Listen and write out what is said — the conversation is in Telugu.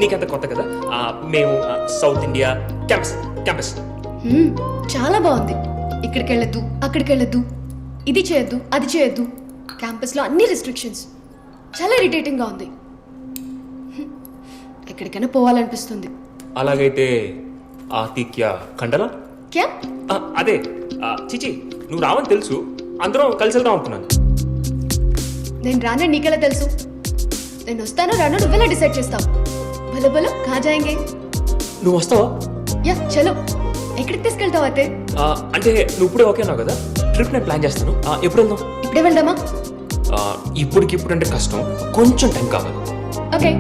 నీకంత కొత్త కదా. మేము సౌత్ ఇండియా క్యాంపస్ క్యాంపస్. చాలా బాగుంది. ఇక్కడికి వెళ్ళొద్దు, అక్కడికి వెళ్ళొద్దు, ఇది చేయొద్దు, అది చేయొద్దు. క్యాంపస్లో అన్ని రెస్ట్రిక్షన్స్. చాలా ఇరిటేటింగ్గా ఉంది. ఎక్కడికైనా పోవాలనిపిస్తుంది. అలాగైతే ఆతిథ్య కండలా క్యా? అదే చిచి నువ్వు రావని తెలుసు, అందరం కలిసి వెళ్దాం అనుకున్నాను. నేను రానని నీకెలా తెలుసు? నేను వస్తానో రానో నువ్వెలా డిసైడ్ చేస్తావు? బలో బలో కా జాయేంగే? నువ్వు వస్తావా? యా చలో. ఎక్కడికి తీసుకెళ్తావు అయితే? అంటే నువ్వు ఇప్పుడే ఓకే అన్నావు కదా, ట్రిప్ నేను ప్లాన్ చేస్తాను. ఎప్పుడు వెళ్దాం? ఇప్పుడే వెళ్దామా? ఇప్పటికిప్పుడు అంటే కష్టం, కొంచెం టైం కావాలి. ఓకే.